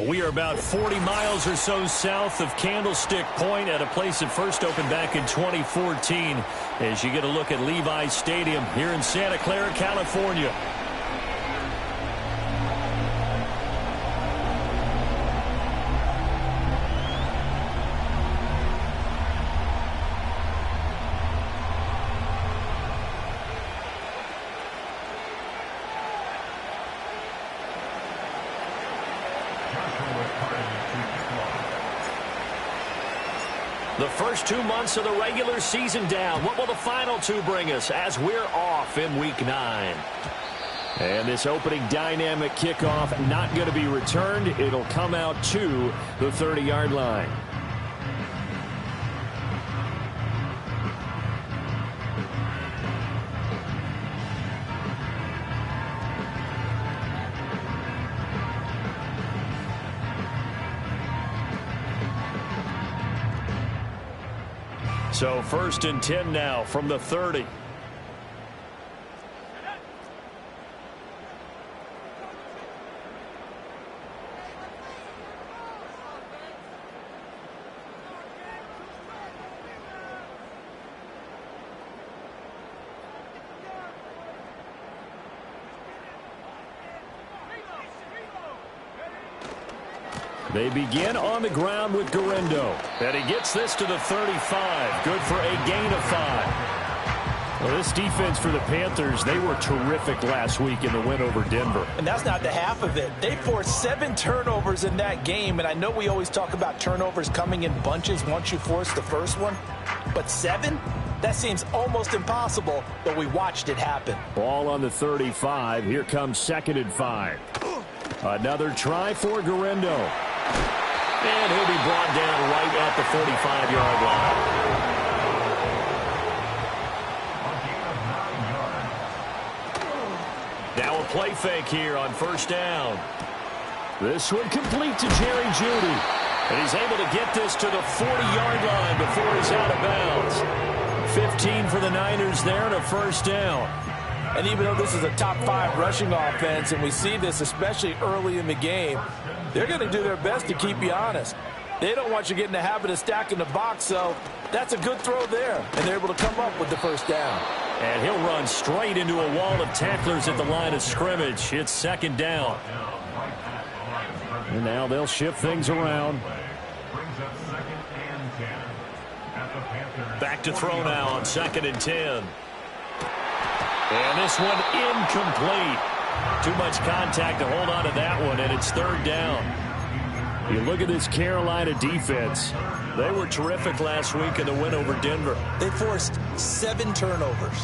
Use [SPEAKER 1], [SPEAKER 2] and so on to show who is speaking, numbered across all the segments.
[SPEAKER 1] We are about 40 miles or so south of Candlestick Point at a place that first opened back in 2014 as you get a look at Levi's Stadium here in Santa Clara, California. The first 2 months of the regular season down. What will the final two bring us as we're off in Week 9? And this opening dynamic kickoff not going to be returned. It'll come out to the 30-yard line. So 1st and 10 now from the 30. They begin on the ground with Guerendo. And he gets this to the 35. Good for a gain of 5. Well, this defense for the Panthers, they were terrific last week in the win over Denver.
[SPEAKER 2] And that's not the half of it. They forced 7 turnovers in that game. And I know we always talk about turnovers coming in bunches once you force the first one. But 7? That seems almost impossible, but we watched it happen.
[SPEAKER 1] Ball on the 35. Here comes 2nd and 5. Another try for Guerendo. And he'll be brought down right at the 45-yard line. Now a play fake here on 1st down. This one complete to Jerry Jeudy. And he's able to get this to the 40-yard line before he's out of bounds. 15 for the Niners there and a 1st down.
[SPEAKER 2] And even though this is a top 5 rushing offense, and we see this especially early in the game, they're going to do their best to keep you honest. They don't want you getting the habit of stacking the box, so that's a good throw there. And they're able to come up with the 1st down.
[SPEAKER 1] And he'll run straight into a wall of tacklers at the line of scrimmage. It's 2nd down. And now they'll shift things around. Back to throw now on 2nd and 10. And this one incomplete. Too much contact to hold on to that one, and it's 3rd down. You look at this Carolina defense. They were terrific last week in the win over Denver.
[SPEAKER 2] They forced 7 turnovers.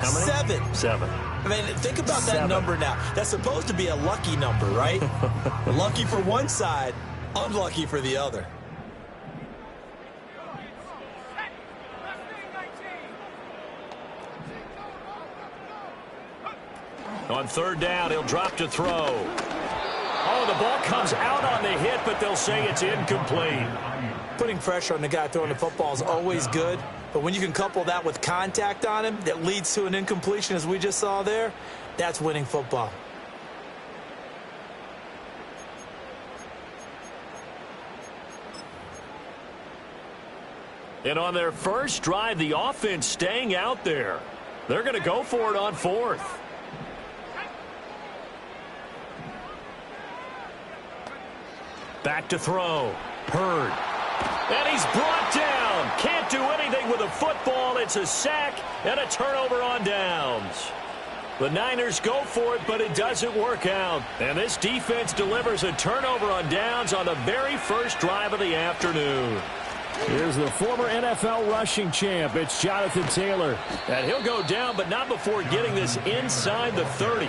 [SPEAKER 1] How many? 7.
[SPEAKER 2] I mean, think about that number now. That's supposed to be a lucky number, right? Lucky for one side, unlucky for the other.
[SPEAKER 1] On 3rd down, he'll drop to throw. Oh, the ball comes out on the hit, but they'll say it's incomplete.
[SPEAKER 2] Putting pressure on the guy throwing the football is always good, but when you can couple that with contact on him that leads to an incompletion, as we just saw there, that's winning football.
[SPEAKER 1] And on their first drive, the offense staying out there. They're going to go for it on 4th. Back to throw. Hurd. And he's brought down. Can't do anything with a football. It's a sack and a turnover on downs. The Niners go for it, but it doesn't work out. And this defense delivers a turnover on downs on the very first drive of the afternoon. Here's the former NFL rushing champ. It's Jonathan Taylor. And he'll go down, but not before getting this inside the 30.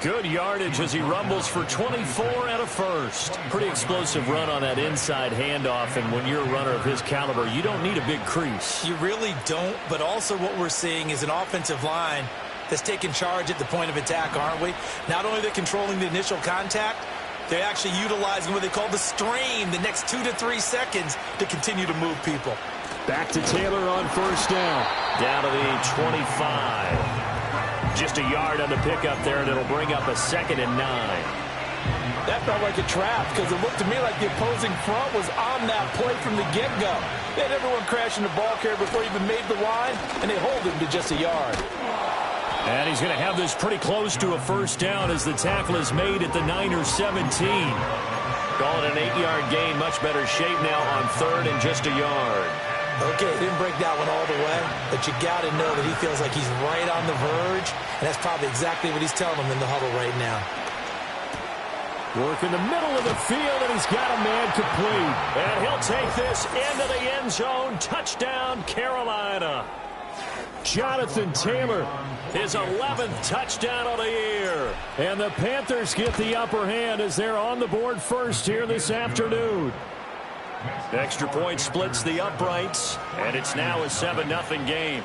[SPEAKER 1] Good yardage as he rumbles for 24 and a 1st. Pretty explosive run on that inside handoff, and when you're a runner of his caliber, you don't need a big crease.
[SPEAKER 2] You really don't, but also what we're seeing is an offensive line that's taking charge at the point of attack, aren't we? Not only are they controlling the initial contact, they're actually utilizing what they call the strain the next 2 to 3 seconds to continue to move people.
[SPEAKER 1] Back to Taylor on 1st down. Down to the 25. Just a yard on the pickup there, and it'll bring up a 2nd and 9.
[SPEAKER 2] That felt like a trap because it looked to me like the opposing front was on that play from the get-go. They had everyone crashing the ball carrier before he even made the line, and they hold him to just a yard.
[SPEAKER 1] And he's going to have this pretty close to a first down as the tackle is made at the Niners 17. Call it an 8-yard gain. Much better shape now on third and just a yard.
[SPEAKER 2] Okay, didn't break that one all the way, but you got to know that he feels like he's right on the verge, and that's probably exactly what he's telling them in the huddle right now.
[SPEAKER 1] Work in the middle of the field, and he's got a man complete. And he'll take this into the end zone. Touchdown, Carolina. Jonathan Taylor, his 11th touchdown of the year. And the Panthers get the upper hand as they're on the board first here this afternoon. Extra point splits the uprights, and it's now a 7-0 game.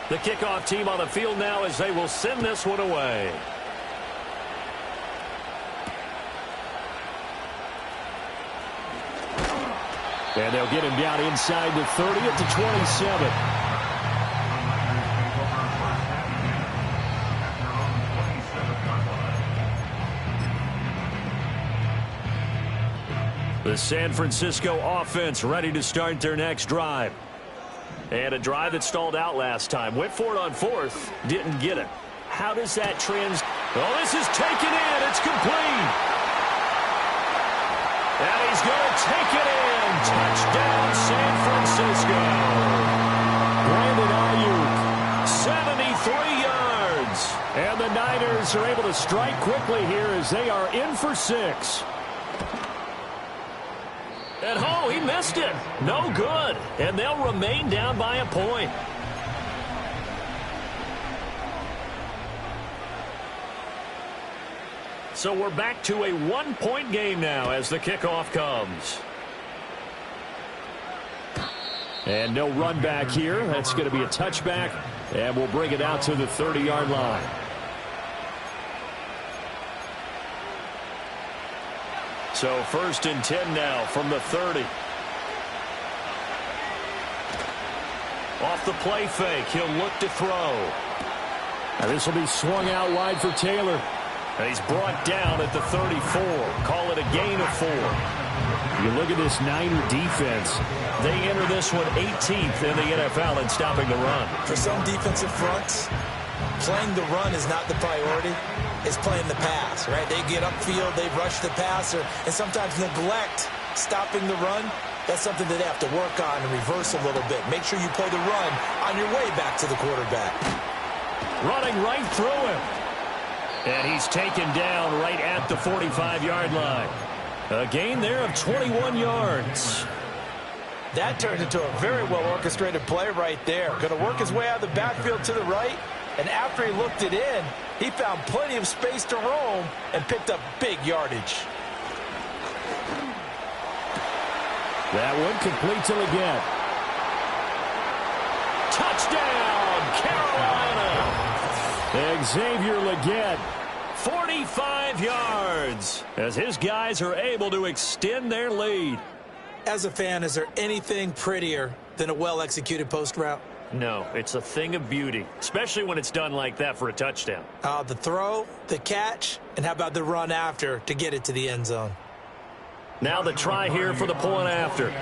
[SPEAKER 1] The kickoff team on the field now as they will send this one away. And they'll get him down inside the 30 at the 27. The San Francisco offense ready to start their next drive. And a drive that stalled out last time. Went for it on fourth. Didn't get it. How does that Oh, this is taken in. It's complete. And he's going to take it in. Touchdown, San Francisco. Brandon Ayuk, 73 yards. And the Niners are able to strike quickly here as they are in for 6. And oh, he missed it. No good. And they'll remain down by a point. So we're back to a 1-point game now as the kickoff comes. And no run back here. That's going to be a touchback. And we'll bring it out to the 30-yard line. So 1st and 10 now from the 30. Off the play fake, he'll look to throw. Now this will be swung out wide for Taylor. And he's brought down at the 34. Call it a gain of 4. You look at this Niner defense. They enter this one 18th in the NFL in stopping the run.
[SPEAKER 2] For some defensive fronts, playing the run is not the priority. It's playing the pass, right? They get upfield, they rush the passer, and sometimes neglect stopping the run. That's something that they have to work on and reverse a little bit. Make sure you play the run on your way back to the quarterback.
[SPEAKER 1] Running right through him. And he's taken down right at the 45-yard line. A gain there of 21 yards.
[SPEAKER 2] That turned into a very well-orchestrated play right there. Going to work his way out of the backfield to the right. And after he looked it in, he found plenty of space to roam and picked up big yardage.
[SPEAKER 1] That one complete to Legette. Touchdown, Carolina! Xavier Legette, 45 yards, as his guys are able to extend their lead.
[SPEAKER 2] As a fan, is there anything prettier than a well-executed post route?
[SPEAKER 1] No, it's a thing of beauty, especially when it's done like that for a touchdown.
[SPEAKER 2] The throw, the catch, and how about the run after to get it to the end zone?
[SPEAKER 1] Now the try here for the point after.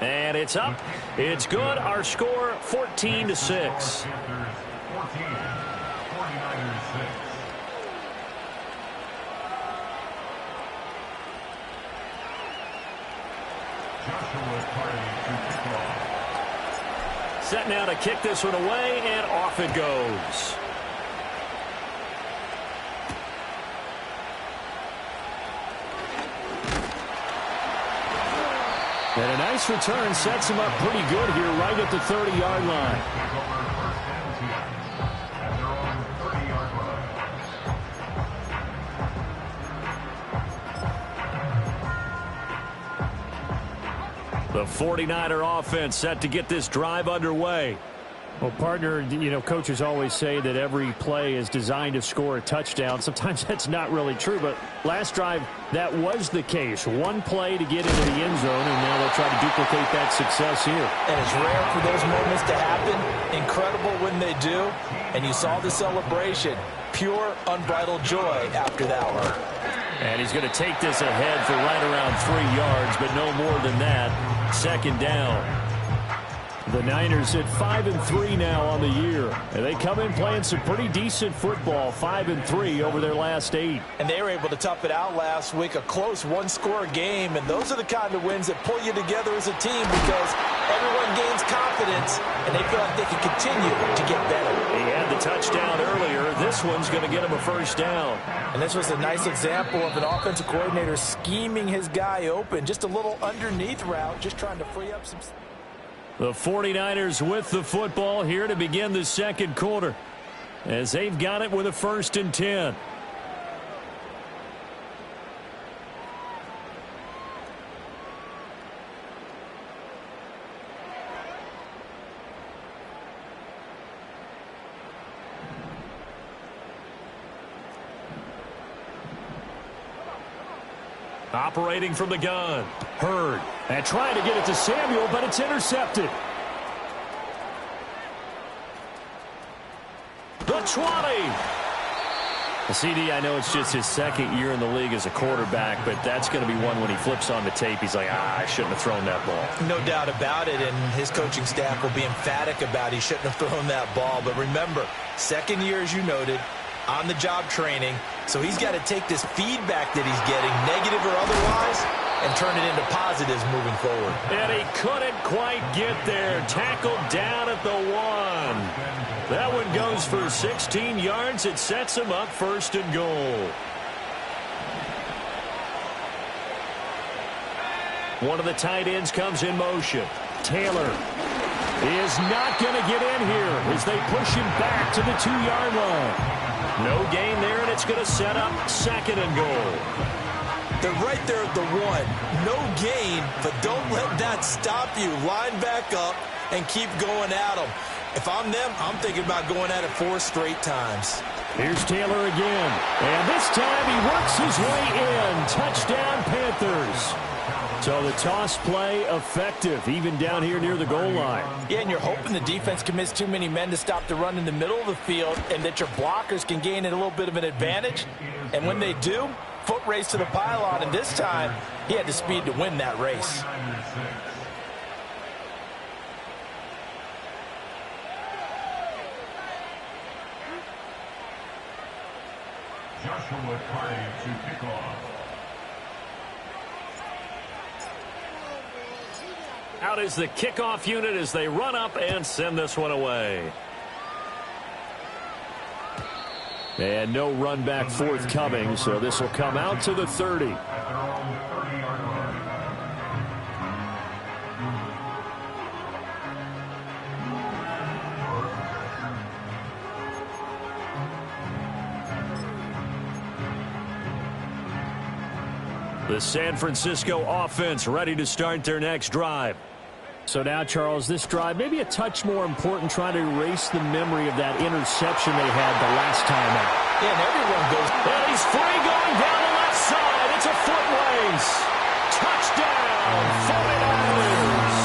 [SPEAKER 1] And it's up. It's good. Our score, 14-6. Set now to kick this one away, and off it goes. And a nice return sets him up pretty good here right at the 30-yard line. The 49er offense set to get this drive underway. Well, partner, coaches always say that every play is designed to score a touchdown. Sometimes that's not really true, but last drive, that was the case. One play to get into the end zone, and now they'll try to duplicate that success here.
[SPEAKER 2] And it's rare for those moments to happen. Incredible when they do. And you saw the celebration. Pure, unbridled joy after that one.
[SPEAKER 1] And he's going to take this ahead for right around 3 yards, but no more than that. Second down. The Niners at 5-3 now on the year. And they come in playing some pretty decent football, 5-3 over their last 8.
[SPEAKER 2] And they were able to tough it out last week, a close one-score game. And those are the kind of wins that pull you together as a team because everyone gains confidence and they feel like they can continue to get better.
[SPEAKER 1] He had the touchdown earlier. This one's going to get him a first down.
[SPEAKER 2] And this was a nice example of an offensive coordinator scheming his guy open. Just a little underneath route, just trying to free up some...
[SPEAKER 1] The 49ers with the football here to begin the second quarter as they've got it with a 1st and 10. Operating from the gun, Hurd, and trying to get it to Samuel, but it's intercepted. The 20. The CD, I know it's just his second year in the league as a quarterback, but that's going to be one when he flips on the tape. He's like, I shouldn't have thrown that ball.
[SPEAKER 2] No doubt about it, and his coaching staff will be emphatic about he shouldn't have thrown that ball. But remember, second year, as you noted, on-the-job training. So he's got to take this feedback that he's getting, negative or otherwise, and turn it into positives moving forward.
[SPEAKER 1] And he couldn't quite get there. Tackled down at the 1. That one goes for 16 yards. It sets him up 1st and goal. One of the tight ends comes in motion. Taylor is not going to get in here as they push him back to the 2-yard line. No gain there, and it's going to set up 2nd and goal.
[SPEAKER 2] They're right there at the 1. No gain, but don't let that stop you. Line back up and keep going at them. If I'm them, I'm thinking about going at it 4 straight times.
[SPEAKER 1] Here's Taylor again. And this time he works his way in. Touchdown, Panthers. So the toss play effective, even down here near the goal line.
[SPEAKER 2] Yeah, and you're hoping the defense commits too many men to stop the run in the middle of the field and that your blockers can gain a little bit of an advantage. And when they do, foot race to the pylon, and this time he had the speed to win that race.
[SPEAKER 3] Joshua Carty to kick off.
[SPEAKER 1] Out is the kickoff unit as they run up and send this one away. And no run back forthcoming, so this will come out to the 30. The San Francisco offense ready to start their next drive. So now, Charles, this drive maybe a touch more important, trying to erase the memory of that interception they had the last time out.
[SPEAKER 2] Yeah, and everyone goes.
[SPEAKER 1] And he's free going down the left side. It's a foot race. Touchdown, 49ers.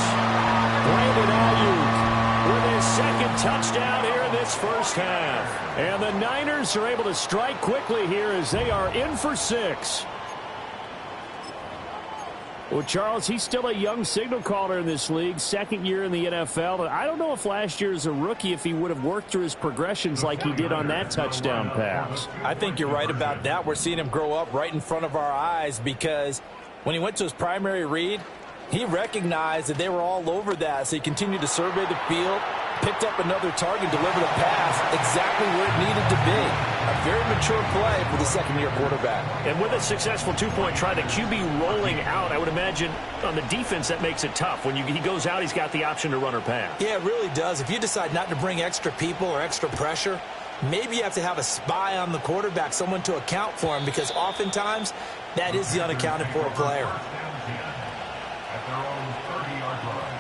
[SPEAKER 1] Brandon Ayuk with his 2nd touchdown here in this first half. And the Niners are able to strike quickly here as they are in for 6. Well, Charles, he's still a young signal caller in this league, 2nd year in the NFL. I don't know if last year as a rookie, if he would have worked through his progressions like he did on that touchdown pass.
[SPEAKER 2] I think you're right about that. We're seeing him grow up right in front of our eyes because when he went to his primary read, he recognized that they were all over that, so he continued to survey the field, picked up another target, delivered a pass exactly where it needed to be. A very mature play for the 2nd-year quarterback.
[SPEAKER 1] And with a successful 2-point try, the QB rolling out, I would imagine on the defense that makes it tough. When he goes out, he's got the option to run or pass.
[SPEAKER 2] Yeah, it really does. If you decide not to bring extra people or extra pressure, maybe you have to have a spy on the quarterback, someone to account for him, because oftentimes that is the unaccounted for player.
[SPEAKER 3] At their own 30-yard line.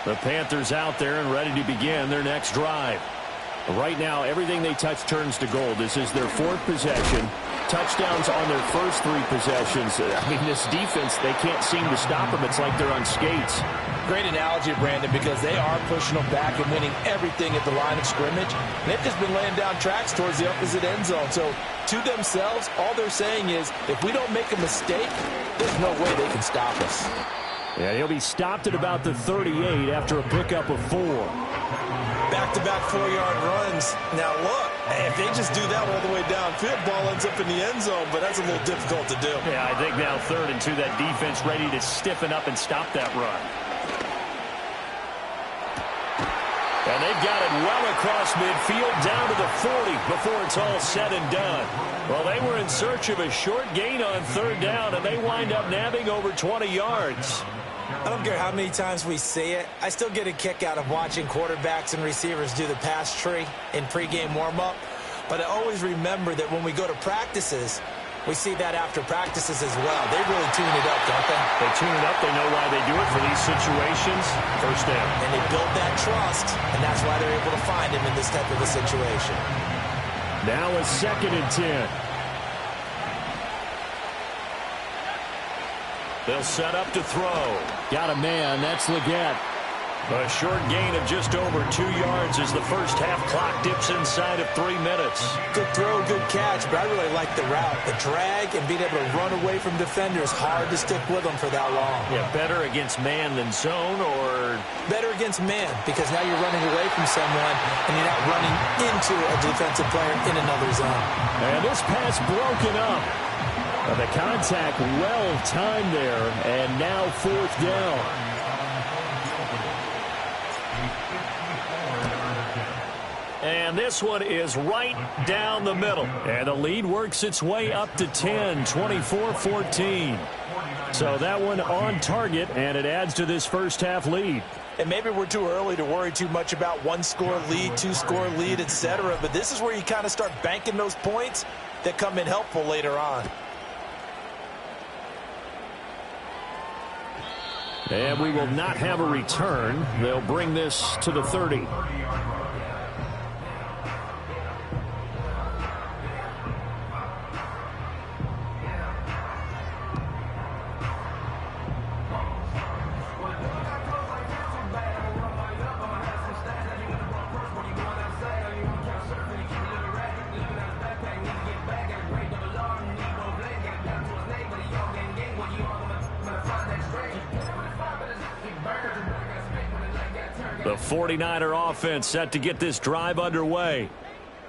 [SPEAKER 1] The Panthers out there and ready to begin their next drive. Right now, everything they touch turns to gold. This is their 4th possession. Touchdowns on their first 3 possessions. I mean, this defense, they can't seem to stop them. It's like they're on skates.
[SPEAKER 2] Great analogy, Brandon, because they are pushing them back and winning everything at the line of scrimmage. And they've just been laying down tracks towards the opposite end zone. So, to themselves, all they're saying is, if we don't make a mistake, there's no way they can stop us.
[SPEAKER 1] Yeah, he'll be stopped at about the 38 after a pickup of 4.
[SPEAKER 2] Back-to-back 4-yard runs. Now, look, if they just do that all the way downfield, ball ends up in the end zone, but that's a little difficult to do.
[SPEAKER 1] Yeah, I think now 3rd and 2, that defense ready to stiffen up and stop that run. And they've got it well across midfield down to the 40 before it's all said and done. Well, they were in search of a short gain on 3rd down, and they wind up nabbing over 20 yards.
[SPEAKER 4] I don't care how many times we see it. I still get a kick out of watching quarterbacks and receivers do the pass tree in pregame warm-up. But I always remember that when we go to practices, we see that after practices as well. They really tune it up, don't they?
[SPEAKER 1] They tune it up. They know why they do it for these situations. First down.
[SPEAKER 4] And they build that trust, and that's why they're able to find him in this type of a situation.
[SPEAKER 1] Now a 2nd and 10. They'll set up to throw. Got a man. That's Legette. A short gain of just over 2 yards as the first half clock dips inside of 3 minutes.
[SPEAKER 4] Good throw, good catch, but I really like the route. The drag and being able to run away from defenders, hard to stick with them for that long.
[SPEAKER 1] Yeah, better against man than zone, or?
[SPEAKER 4] Better against man, because now you're running away from someone and you're not running into a defensive player in another zone.
[SPEAKER 1] And this pass broken up. The contact well timed there, and now 4th down. And this one is right down the middle. And the lead works its way up to 10, 24-14. So that one on target, and it adds to this first half lead.
[SPEAKER 2] And maybe we're too early to worry too much about 1-score lead, 2-score lead, etc. But this is where you kind of start banking those points that come in helpful later on.
[SPEAKER 1] And we will not have a return. They'll bring this to the 30. The 49er offense set to get this drive underway.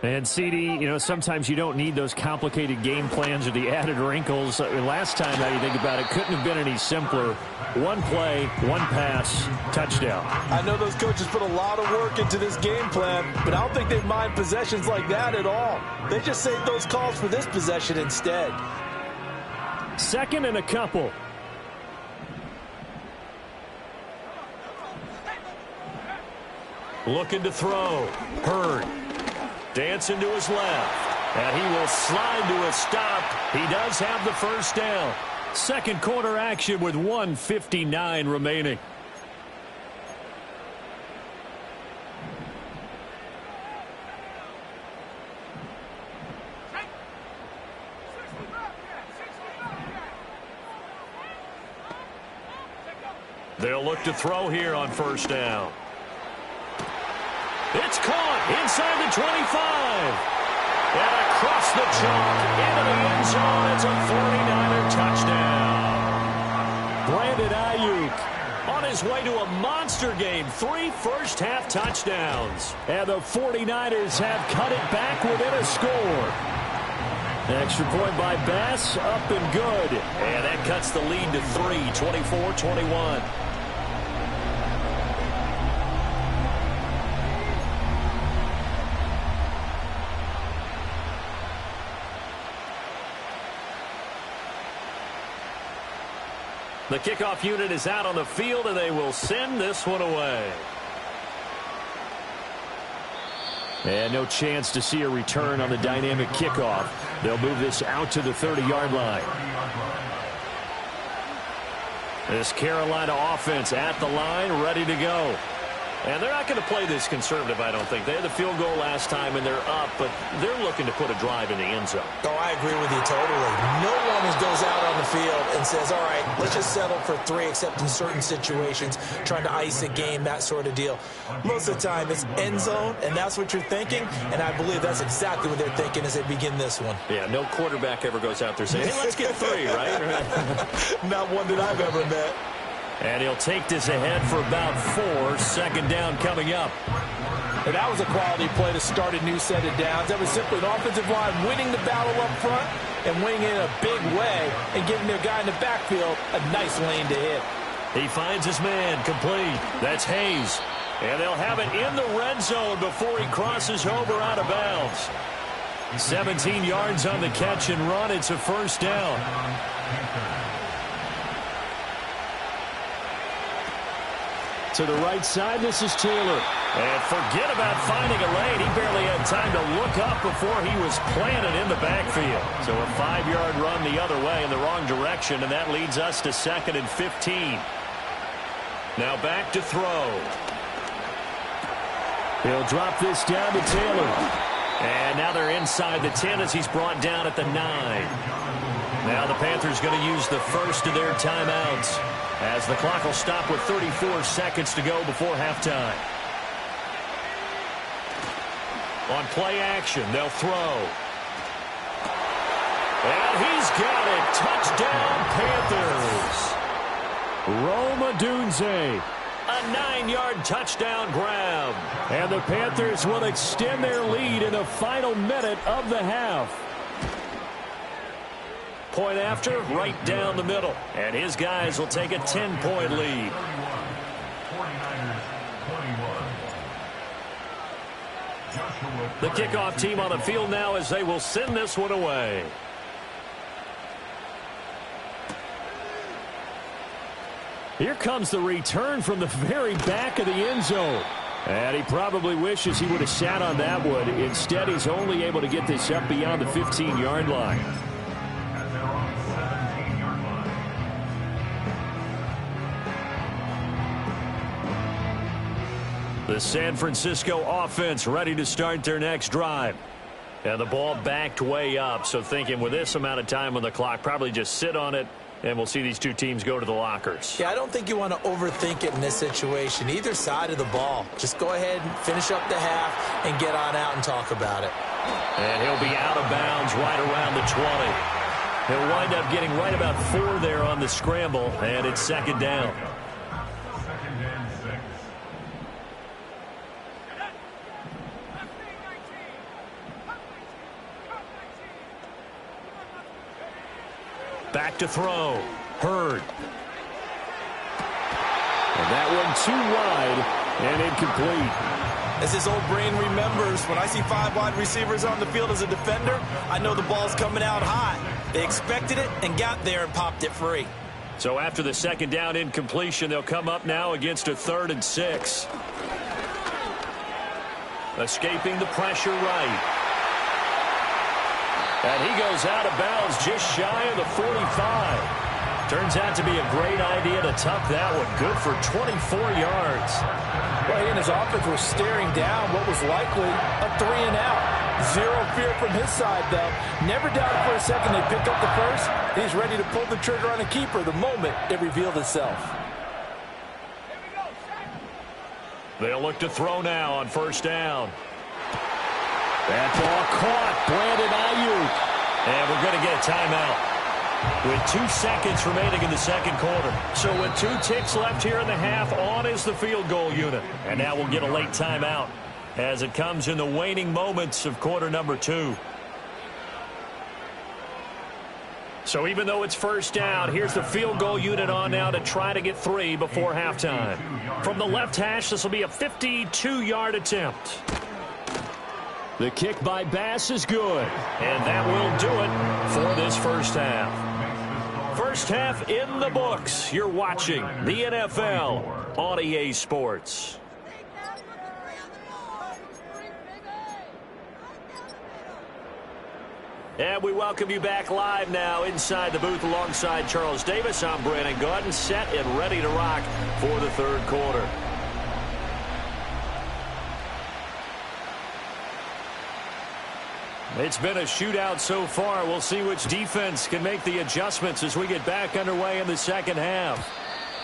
[SPEAKER 1] And, CD, you know, sometimes you don't need those complicated game plans or the added wrinkles. Last time, now you think about it, couldn't have been any simpler. One play, one pass, touchdown.
[SPEAKER 2] I know those coaches put a lot of work into this game plan, but I don't think they mind possessions like that at all. They just save those calls for this possession instead.
[SPEAKER 1] 2nd and a couple. Looking to throw. Hurd. Dancing to his left. And he will slide to a stop. He does have the first down. Second quarter action with 1:59 remaining. They'll look to throw here on first down. It's caught inside the 25. And across the chalk into the end zone. It's a 49er touchdown. Brandon Ayuk on his way to a monster game. 3 first-half touchdowns. And the 49ers have cut it back within a score. Extra point by Bass, up and good. And that cuts the lead to 3, 24-21. The kickoff unit is out on the field, and they will send this one away. And no chance to see a return on the dynamic kickoff. They'll move this out to the 30-yard line. This Carolina offense at the line, ready to go. And they're not going to play this conservative, I don't think. They had the field goal last time, and they're up, but they're looking to put a drive in the end zone.
[SPEAKER 4] Oh, I agree with you totally. No one goes out on the field and says, all right, let's just settle for 3, except in certain situations, trying to ice a game, that sort of deal. Most of the time, it's end zone, and that's what you're thinking, and I believe that's exactly what they're thinking as they begin this one.
[SPEAKER 1] Yeah, no quarterback ever goes out there saying, hey, let's get 3, right?
[SPEAKER 4] Not one that I've ever met.
[SPEAKER 1] And he'll take this ahead for about 4. Second down coming up.
[SPEAKER 2] And that was a quality play to start a new set of downs. That was simply an offensive line winning the battle up front and winning it in a big way and giving their guy in the backfield a nice lane to hit.
[SPEAKER 1] He finds his man complete. That's Hayes. And they'll have it in the red zone before he crosses over out of bounds. 17 yards on the catch and run. It's a first down. To the right side, this is Taylor. And forget about finding a lane. He barely had time to look up before he was planted in the backfield. So a 5-yard run the other way in the wrong direction, and that leads us to 2nd and 15. Now back to throw. He'll drop this down to Taylor. And now they're inside the 10 as he's brought down at the 9. Now the Panthers going to use the first of their timeouts, as the clock will stop with 34 seconds to go before halftime. On play action, they'll throw. And he's got it. Touchdown, Panthers. Rome Odunze. A 9-yard touchdown grab. And the Panthers will extend their lead in the final minute of the half. Point after, right down the middle. And his guys will take a 10-point lead.
[SPEAKER 3] 49ers 21.
[SPEAKER 1] The kickoff team on the field now as they will send this one away. Here comes the return from the very back of the end zone. And he probably wishes he would have sat on that one. Instead, he's only able to get this up beyond the 15-yard line. The San Francisco offense ready to start their next drive. And the ball backed way up, so thinking with this amount of time on the clock, probably just sit on it, and we'll see these two teams go to the lockers.
[SPEAKER 4] Yeah, I don't think you want to overthink it in this situation. Either side of the ball. Just go ahead and finish up the half and get on out and talk about it.
[SPEAKER 1] And he'll be out of bounds right around the 20. He'll wind up getting right about 4 there on the scramble, and it's second down. Back to throw. Hurd. And that one too wide and incomplete.
[SPEAKER 4] As his old brain remembers, when I see 5 wide receivers on the field as a defender, I know the ball's coming out high. They expected it and got there and popped it free.
[SPEAKER 1] So after the second down incompletion, they'll come up now against a 3rd and 6. Escaping the pressure right. And he goes out of bounds just shy of the 45. Turns out to be a great idea to tuck that one. Good for 24 yards.
[SPEAKER 2] Well, he and his offense were staring down what was likely a 3 and out. Zero fear from his side, though. Never doubted for a second they pick up the first. He's ready to pull the trigger on a keeper the moment it revealed itself.
[SPEAKER 1] They'll look to throw now on first down. That ball caught. Brandon Ayuk. And we're going to get a timeout with 2 seconds remaining in the second quarter. So with 2 ticks left here in the half, on is the field goal unit. And now we'll get a late timeout as it comes in the waning moments of quarter number 2. So even though it's first down, here's the field goal unit on now to try to get 3 before halftime. From the left hash, this will be a 52-yard attempt. The kick by Bass is good, and that will do it for this first half. First half in the books. You're watching the NFL on EA Sports. And we welcome you back live now inside the booth alongside Charles Davis. I'm Brandon Gaudin, set and ready to rock for the third quarter. It's been a shootout so far. We'll see which defense can make the adjustments as we get back underway in the second half.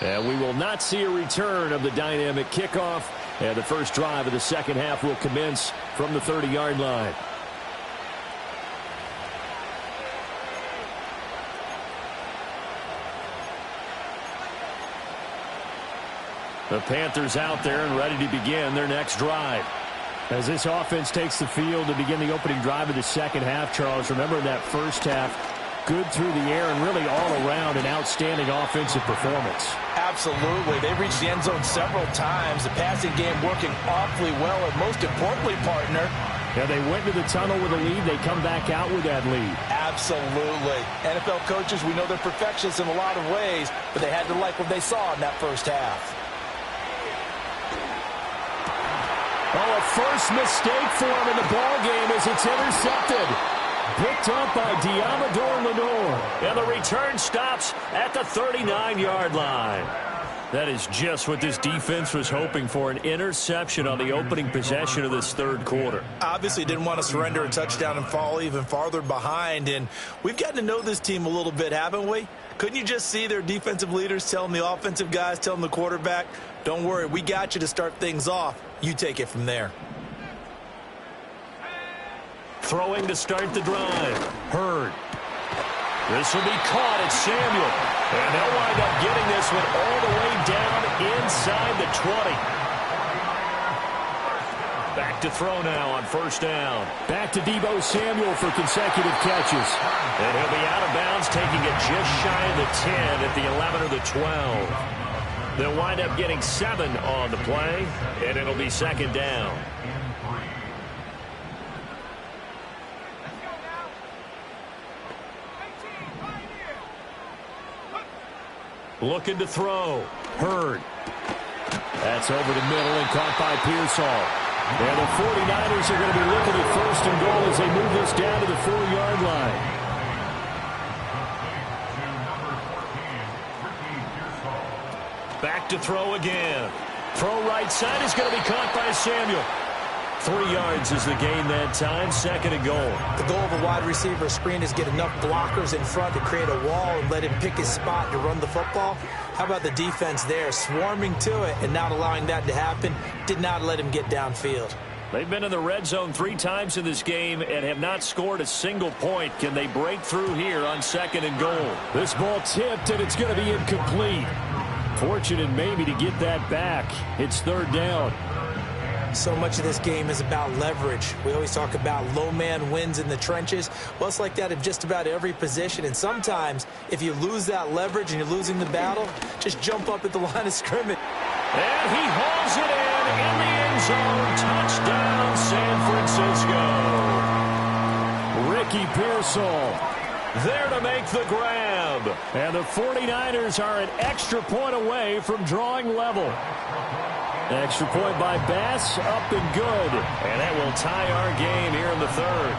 [SPEAKER 1] And we will not see a return of the dynamic kickoff. And the first drive of the second half will commence from the 30-yard line. The Panthers out there and ready to begin their next drive. As this offense takes the field to begin the opening drive of the second half, Charles, remember in that first half, good through the air and really all around an outstanding offensive performance.
[SPEAKER 2] Absolutely. They reached the end zone several times. The passing game working awfully well, and most importantly, partner,
[SPEAKER 1] yeah, they went to the tunnel with a lead. They come back out with that lead.
[SPEAKER 2] Absolutely. NFL coaches, we know they're perfectionists in a lot of ways, but they had to like what they saw in that first half.
[SPEAKER 1] Oh, a first mistake for him in the ball game as it's intercepted. Picked up by Diamador Lenore. And the return stops at the 39-yard line. That is just what this defense was hoping for, an interception on the opening possession of this third quarter.
[SPEAKER 2] Obviously didn't want to surrender a touchdown and fall even farther behind. And we've gotten to know this team a little bit, haven't we? Couldn't you just see their defensive leaders telling the offensive guys, telling the quarterback, don't worry, we got you to start things off. You take it from there.
[SPEAKER 1] Throwing to start the drive. Hurd. This will be caught at Samuel. And they'll wind up getting this one all the way down inside the 20. Back to throw now on first down. Back to Deebo Samuel for consecutive catches. And he'll be out of bounds, taking it just shy of the 10 at the 11 or the 12. They'll wind up getting 7 on the play, and it'll be second down. Looking to throw. Hurd. That's over the middle and caught by Pearsall. And the 49ers are going to be looking at first and goal as they move this down to the 4-yard line. Back to throw again. Throw right side is going to be caught by Samuel. 3 yards is the gain that time, second and goal.
[SPEAKER 4] The goal of a wide receiver screen is get enough blockers in front to create a wall and let him pick his spot to run the football. How about the defense there, swarming to it and not allowing that to happen? Did not let him get downfield.
[SPEAKER 1] They've been in the red zone 3 times in this game and have not scored a single point. Can they break through here on second and goal? This ball tipped, and it's going to be incomplete. Fortunate maybe to get that back. It's third down.
[SPEAKER 4] So much of this game is about leverage. We always talk about low man wins in the trenches. Well, it's like that in just about every position. And sometimes, if you lose that leverage and you're losing the battle, just jump up at the line of scrimmage.
[SPEAKER 1] And he hauls it in the end zone. Touchdown, San Francisco. Ricky Pearsall there to make the grab. And the 49ers are an extra point away from drawing level. Extra point by Bass, up and good. And that will tie our game here in the third.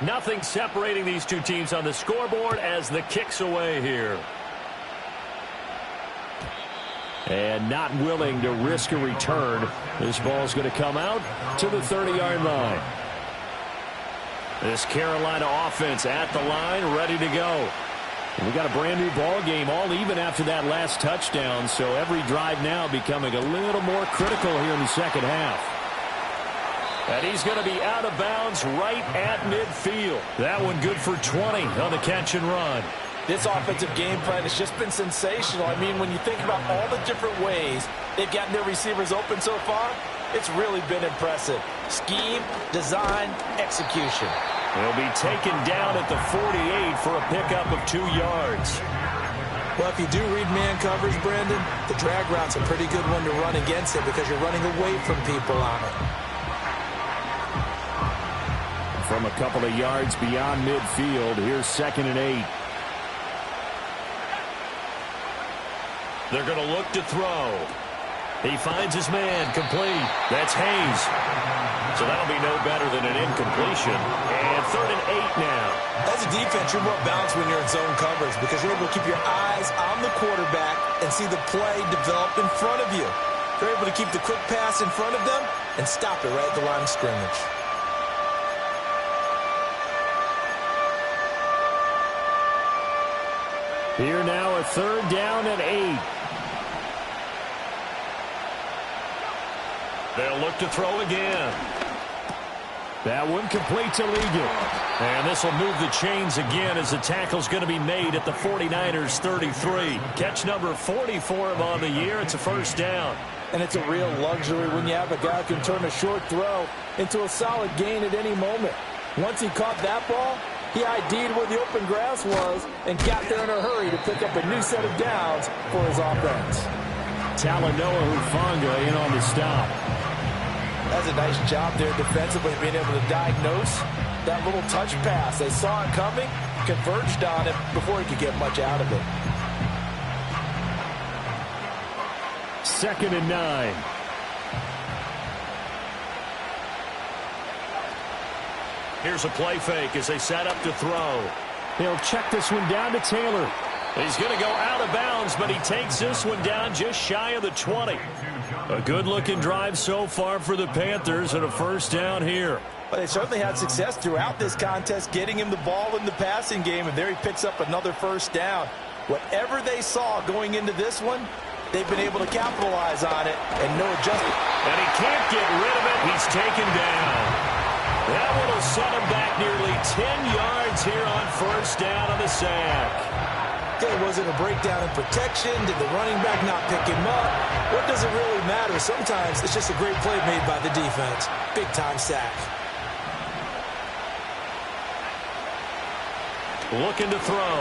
[SPEAKER 1] Nothing separating these two teams on the scoreboard as the kick's away here. And not willing to risk a return. This ball's going to come out to the 30-yard line. This Carolina offense at the line, ready to go. We got a brand new ball game, all even after that last touchdown, so every drive now becoming a little more critical here in the second half. And he's going to be out of bounds right at midfield. That one good for 20 on the catch and run.
[SPEAKER 2] This offensive game plan has just been sensational. I mean, when you think about all the different ways they've gotten their receivers open so far, it's really been impressive. Scheme, design, execution.
[SPEAKER 1] He'll be taken down at the 48 for a pickup of 2 yards.
[SPEAKER 4] Well, if you do read man coverage, Brandon, the drag route's a pretty good one to run against it because you're running away from people on it.
[SPEAKER 1] From a couple of yards beyond midfield, here's 2nd and 8. They're going to look to throw. He finds his man, complete. That's Hayes. So that'll be no better than an incompletion. And 3rd and 8 now.
[SPEAKER 4] As a defense, you're more balanced when you're in zone coverage because you're able to keep your eyes on the quarterback and see the play develop in front of you. You're able to keep the quick pass in front of them and stop it right at the line of scrimmage.
[SPEAKER 1] Here now, a 3rd down and 8. They'll look to throw again. That one complete to Ligon. And this will move the chains again as the tackle's going to be made at the 49ers 33. Catch number 40 for him on the year. It's a 1st down.
[SPEAKER 2] And it's a real luxury when you have a guy who can turn a short throw into a solid gain at any moment. Once he caught that ball, he ID'd where the open grass was and got there in a hurry to pick up a new set of downs for his offense.
[SPEAKER 1] Talanoa Hufanga in on the stop.
[SPEAKER 2] That's a nice job there defensively, being able to diagnose that little touch pass. They saw it coming, converged on it before he could get much out of it.
[SPEAKER 1] 2nd and 9. Here's a play fake as they set up to throw. He'll check this one down to Taylor. He's going to go out of bounds, but he takes this one down just shy of the 20. A good-looking drive so far for the Panthers and a 1st down here.
[SPEAKER 4] Well, they certainly had success throughout this contest, getting him the ball in the passing game, and there he picks up another 1st down. Whatever they saw going into this one, they've been able to capitalize on it and no adjustment.
[SPEAKER 1] And he can't get rid of it. He's taken down. That one will set him back nearly 10 yards here on 1st down on the sack.
[SPEAKER 4] Was it a breakdown in protection? Did the running back not pick him up? What does it really matter? Sometimes it's just a great play made by the defense. Big-time sack.
[SPEAKER 1] Looking to throw.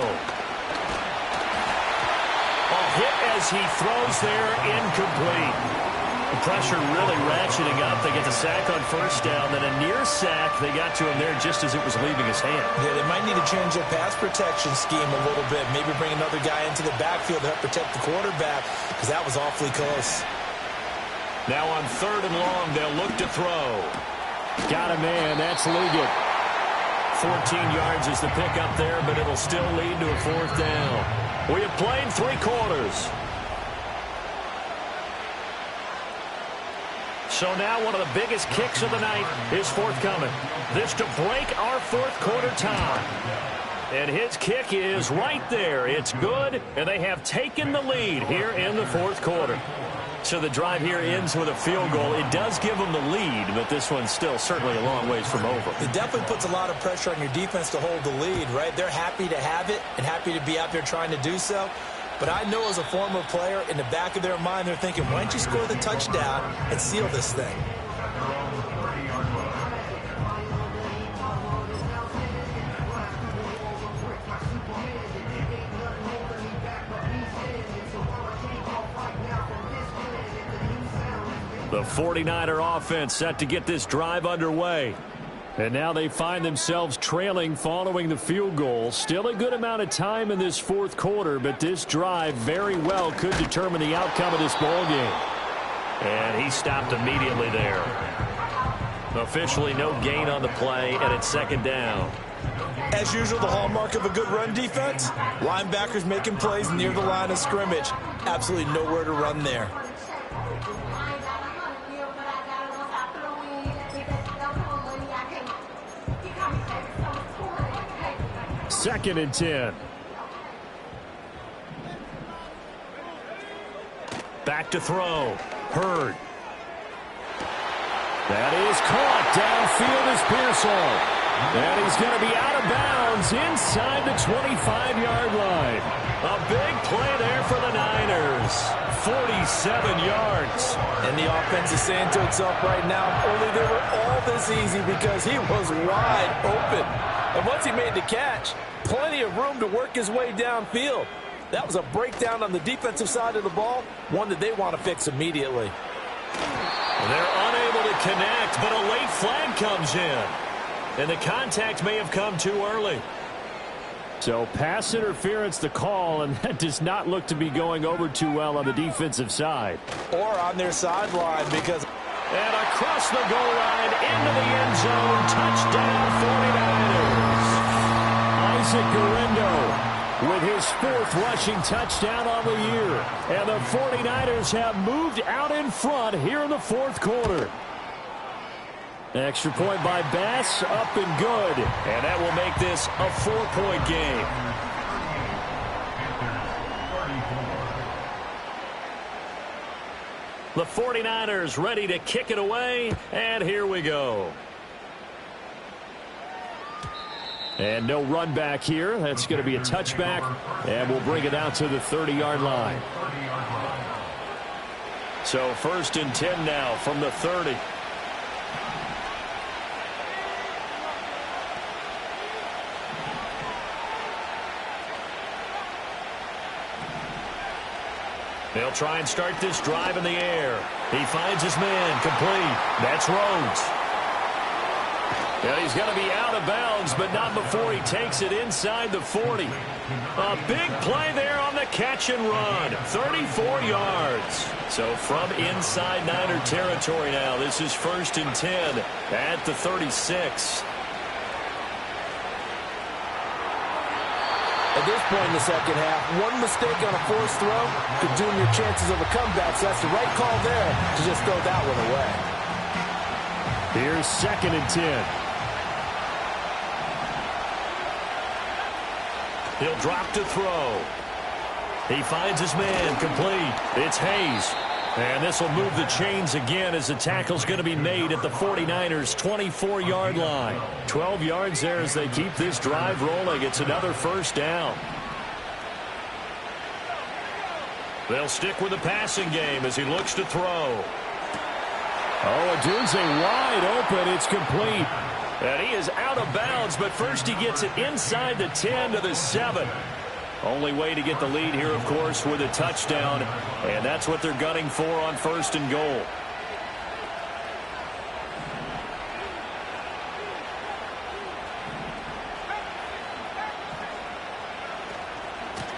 [SPEAKER 1] A hit as he throws there, incomplete. The pressure really ratcheting up. They get the sack on 1st down, then a near sack. They got to him there just as it was leaving his hand.
[SPEAKER 4] Yeah, they might need to change their pass protection scheme a little bit. Maybe bring another guy into the backfield to help protect the quarterback because that was awfully close.
[SPEAKER 1] Now on 3rd and long, they'll look to throw. Got a man. That's Ligon. 14 yards is the pickup there, but it'll still lead to a 4th down. We have played 3 quarters. So now one of the biggest kicks of the night is forthcoming. This to break our 4th quarter tie. And his kick is right there. It's good, and they have taken the lead here in the 4th quarter. So the drive here ends with a field goal. It does give them the lead, but this one's still certainly a long ways from over.
[SPEAKER 4] It definitely puts a lot of pressure on your defense to hold the lead, right? They're happy to have it and happy to be out there trying to do so. But I know as a former player, in the back of their mind, they're thinking, why don't you score the touchdown and seal this thing?
[SPEAKER 1] The 49er offense set to get this drive underway. And now they find themselves trailing following the field goal. Still a good amount of time in this 4th quarter, but this drive very well could determine the outcome of this ball game. And he stopped immediately there. Officially no gain on the play, and it's 2nd down.
[SPEAKER 4] As usual, the hallmark of a good run defense, linebackers making plays near the line of scrimmage. Absolutely nowhere to run there.
[SPEAKER 1] Second and 10. Back to throw. Hurd. That is caught. Downfield is Pearsall. And he's going to be out of bounds inside the 25-yard line. A big play there for the Niners. 47 yards.
[SPEAKER 2] And the offense is saying to itself right now, only they were all this easy because he was wide open. And once he made the catch, plenty of room to work his way downfield. That was a breakdown on the defensive side of the ball, one that they want to fix immediately.
[SPEAKER 1] They're unable to connect, but a late flag comes in. And the contact may have come too early. So pass interference the call, and that does not look to be going over too well on the defensive side.
[SPEAKER 2] Or on their sideline because...
[SPEAKER 1] And across the goal line into the end zone. Touchdown 49ers. Isaac Guerendo with his 4th rushing touchdown on the year. And the 49ers have moved out in front here in the 4th quarter. Extra point by Bass, up and good. And that will make this a 4-point game. The 49ers ready to kick it away, and here we go. And no run back here. That's going to be a touchback, and we'll bring it out to the 30-yard line. So 1st and 10 now from the 30. They'll try and start this drive in the air. He finds his man, complete. That's Rhodes. And he's going to be out of bounds, but not before he takes it inside the 40. A big play there on the catch and run. 34 yards. So from inside Niner territory now, this is 1st and 10 at the 36.
[SPEAKER 2] At this point in the second half, one mistake on a forced throw could doom your chances of a comeback, so that's the right call there to just throw that one away.
[SPEAKER 1] Here's 2nd and 10. He'll drop to throw. He finds his man, complete. It's Hayes. And this will move the chains again as the tackle's going to be made at the 49ers' 24-yard line. 12 yards there as they keep this drive rolling. It's another 1st down. They'll stick with the passing game as he looks to throw. Oh, Odunze wide open. It's complete. And he is out of bounds, but first he gets it inside the 10 to the 7. Only way to get the lead here, of course, with a touchdown. And that's what they're gunning for on 1st and goal.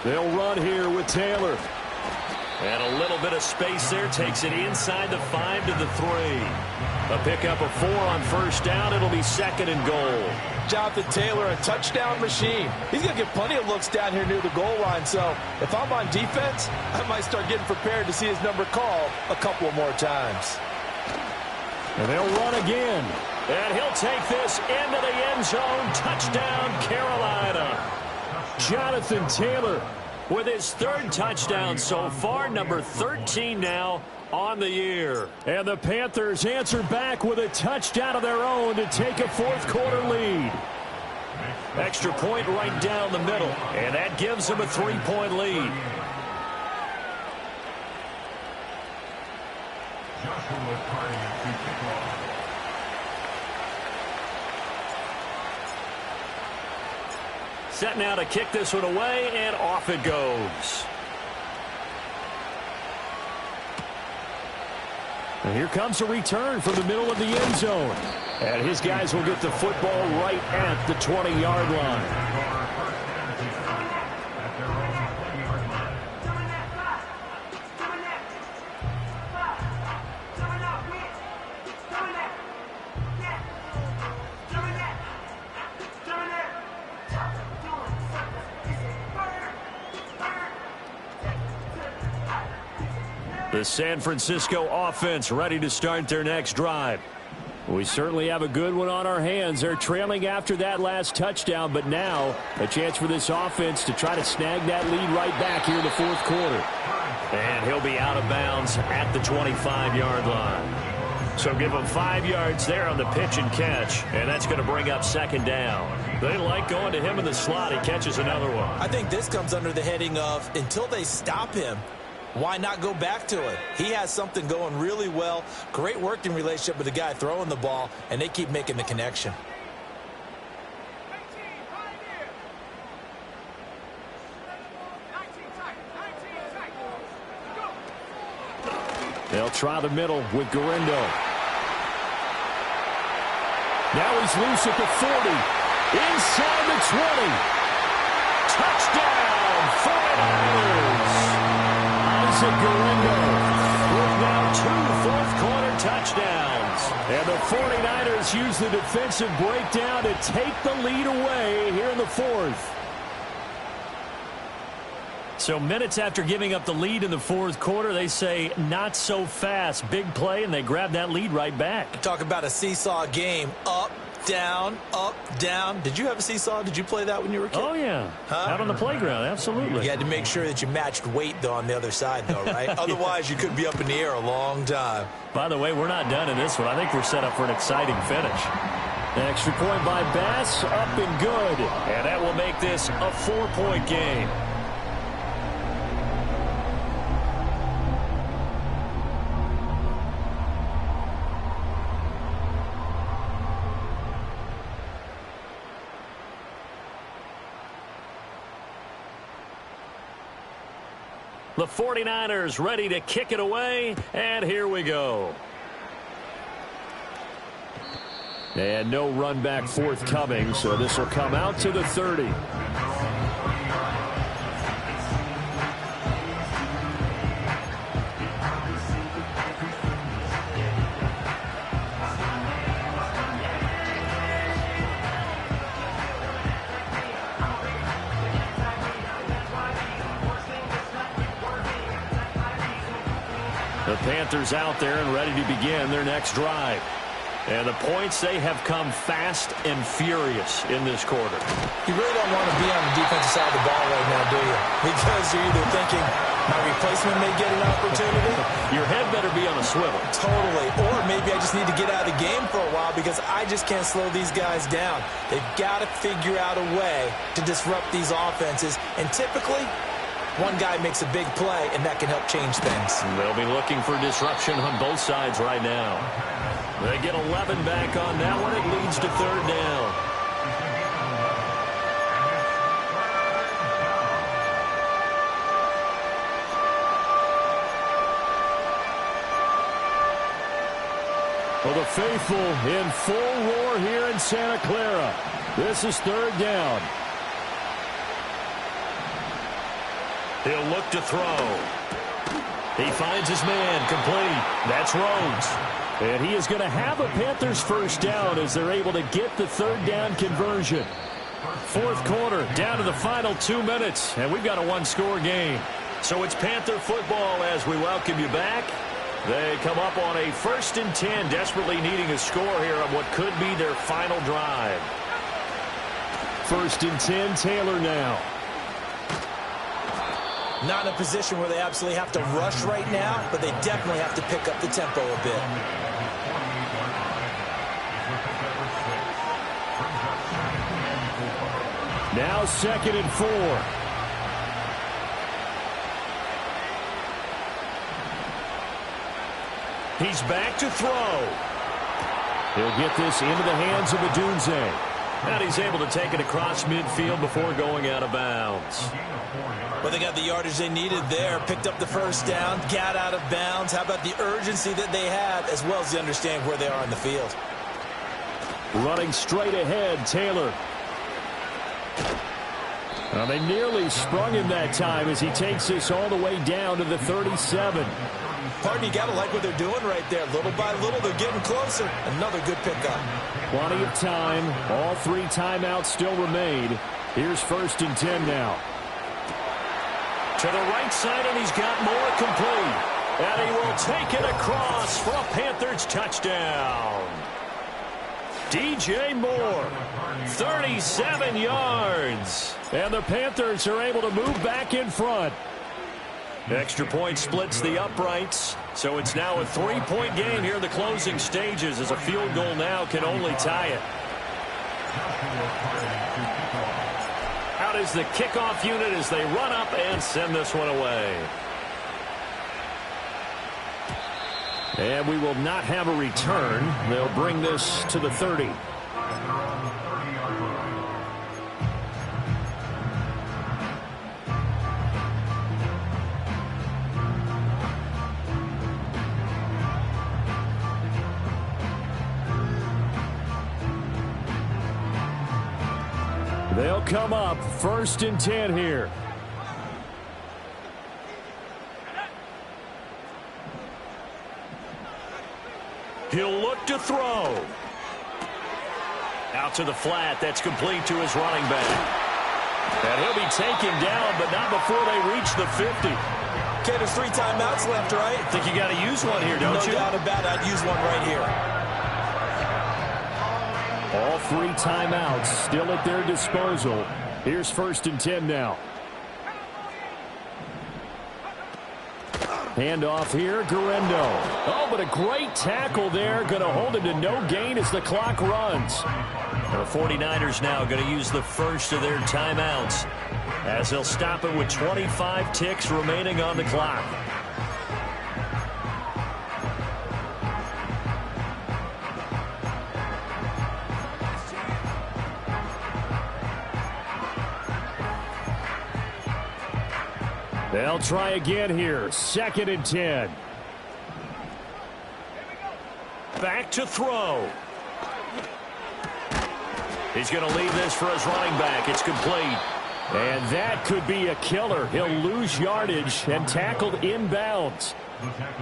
[SPEAKER 1] They'll run here with Taylor. And a little bit of space there. Takes it inside the 5 to the 3. A pickup of 4 on 1st down. It'll be 2nd and goal.
[SPEAKER 2] Jonathan Taylor, a touchdown machine. He's going to get plenty of looks down here near the goal line. So if I'm on defense, I might start getting prepared to see his number called a couple more times.
[SPEAKER 1] And they'll run again. And he'll take this into the end zone. Touchdown, Carolina. Jonathan Taylor with his 3rd touchdown so far, number 13 now on the year. And the Panthers answer back with a touchdown of their own to take a 4th quarter lead. Extra point right down the middle, and that gives them a 3-point lead. Set now to kick this one away, and off it goes. And here comes a return from the middle of the end zone. And his guys will get the football right at the 20-yard line. The San Francisco offense ready to start their next drive. We certainly have a good one on our hands. They're trailing after that last touchdown, but now a chance for this offense to try to snag that lead right back here in the 4th quarter. And he'll be out of bounds at the 25-yard line. So give him 5 yards there on the pitch and catch, and that's going to bring up 2nd down. They like going to him in the slot. He catches another one.
[SPEAKER 4] I think this comes under the heading of until they stop him, why not go back to it? He has something going really well. Great working relationship with the guy throwing the ball, and they keep making the connection.
[SPEAKER 1] They'll try the middle with Guerendo. Now he's loose at the 40. Inside the 20. touchdown, 49ers. Isaac Guerrero with now 2 fourth-quarter touchdowns. And the 49ers use the defensive breakdown to take the lead away here in the fourth. So minutes after giving up the lead in the fourth quarter, they say not so fast. Big play, and they grab that lead right back.
[SPEAKER 4] Talk about a seesaw game. Up, down, up, down. Did you have a seesaw? Did you play that when you were a kid?
[SPEAKER 1] Oh, yeah. Out on the playground, absolutely.
[SPEAKER 4] You had to make sure that you matched weight, though, on the other side, though, right? Otherwise, you could be up in the air a long time.
[SPEAKER 1] By the way, we're not done in this one. I think we're set up for an exciting finish. An extra point by Bass, up and good. And that will make this a 4-point game. The 49ers ready to kick it away, and here we go. And no run back forthcoming, so this will come out to the 30. The Panthers out there and ready to begin their next drive. And the points, they have come fast and furious in this quarter.
[SPEAKER 4] You really don't want to be on the defensive side of the ball right now, do you? Because you're either thinking, my replacement may get an opportunity.
[SPEAKER 1] Your head better be on a swivel.
[SPEAKER 4] Totally. Or maybe I just need to get out of the game for a while because I just can't slow these guys down. They've got to figure out a way to disrupt these offenses. And typically, one guy makes a big play, and that can help change things.
[SPEAKER 1] They'll be looking for disruption on both sides right now. They get 11 back on that one. It leads to third down. Well, the faithful in full roar here in Santa Clara. This is third down. He'll look to throw. He finds his man complete. That's Rhodes. And he is going to have a Panthers first down as they're able to get the third down conversion. Fourth quarter, down to the final 2 minutes, and we've got a one-score game. So it's Panther football as we welcome you back. They come up on a 1st and 10, desperately needing a score here on what could be their final drive. 1st and 10, Taylor now.
[SPEAKER 4] Not in a position where they absolutely have to rush right now, but they definitely have to pick up the tempo a bit.
[SPEAKER 1] Now 2nd and 4. He's back to throw. He'll get this into the hands of Odunze. And he's able to take it across midfield before going out of bounds.
[SPEAKER 4] Well, they got the yardage they needed there, picked up the first down, got out of bounds. How about the urgency that they had, as well as they understand where they are in the field?
[SPEAKER 1] Running straight ahead, Taylor. Well, they nearly sprung him that time as he takes this all the way down to the 37.
[SPEAKER 4] Pardon, you got to like what they're doing right there. Little by little, they're getting closer. Another good pickup.
[SPEAKER 1] Plenty of time. All 3 timeouts still remain. Here's 1st and 10 now. To the right side, and he's got more complete. And he will take it across for a Panthers touchdown. DJ Moore, 37 yards. And the Panthers are able to move back in front. Extra point splits the uprights. So it's now a 3-point game here in the closing stages as a field goal now can only tie it. Out is the kickoff unit as they run up and send this one away. And we will not have a return. They'll bring this to the 30. They'll come up 1st and 10 here. He'll look to throw. Out to the flat. That's complete to his running back. And he'll be taken down, but not before they reach the 50.
[SPEAKER 4] Okay, there's 3 timeouts left, right?
[SPEAKER 1] I think you got to use one here, don't you?
[SPEAKER 4] No doubt about it. I'd use one right here.
[SPEAKER 1] All 3 timeouts still at their disposal. Here's 1st and 10 now. Handoff here, Guerendo. Oh, but a great tackle there. Going to hold him to no gain as the clock runs. The 49ers now going to use the first of their timeouts as they'll stop it with 25 ticks remaining on the clock. They'll try again here. 2nd and 10. Back to throw. He's going to leave this for his running back. It's complete. And that could be a killer. He'll lose yardage and tackled inbounds.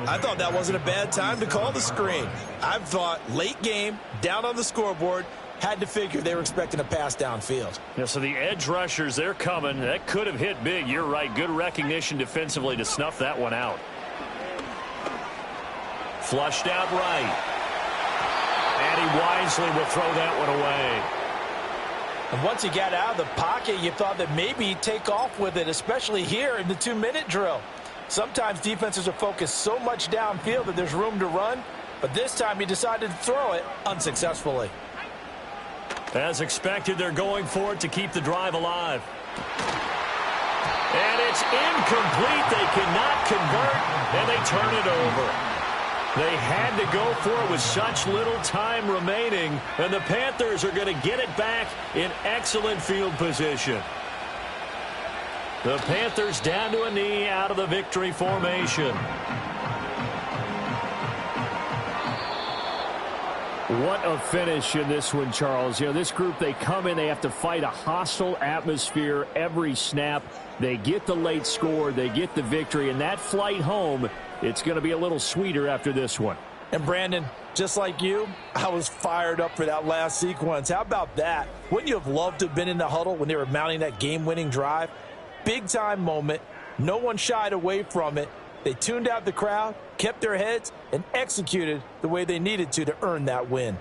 [SPEAKER 4] I thought that wasn't a bad time to call the screen. I thought late game, down on the scoreboard, had to figure they were expecting a pass downfield.
[SPEAKER 1] Yeah, so the edge rushers, they're coming. That could have hit big. You're right. Good recognition defensively to snuff that one out. Flushed out right. And he wisely will throw that one away.
[SPEAKER 4] And once he got out of the pocket, you thought that maybe he'd take off with it, especially here in the 2-minute drill. Sometimes defenses are focused so much downfield that there's room to run, but this time he decided to throw it unsuccessfully.
[SPEAKER 1] As expected, they're going for it to keep the drive alive. And it's incomplete. They cannot convert, and they turn it over. They had to go for it with such little time remaining, and the Panthers are going to get it back in excellent field position. The Panthers down to a knee out of the victory formation. What a finish in this one, Charles. You know, this group, they come in, they have to fight a hostile atmosphere every snap. They get the late score, they get the victory, and that flight home, it's going to be a little sweeter after this one.
[SPEAKER 4] And Brandon, just like you, I was fired up for that last sequence. How about that? Wouldn't you have loved to have been in the huddle when they were mounting that game-winning drive? Big-time moment. No one shied away from it. They tuned out the crowd, kept their heads, and executed the way they needed to earn that win.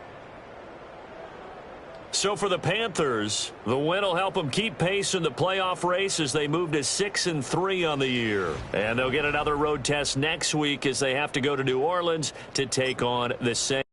[SPEAKER 1] So for the Panthers, the win will help them keep pace in the playoff race as they move to 6-3 on the year. And they'll get another road test next week as they have to go to New Orleans to take on the Saints.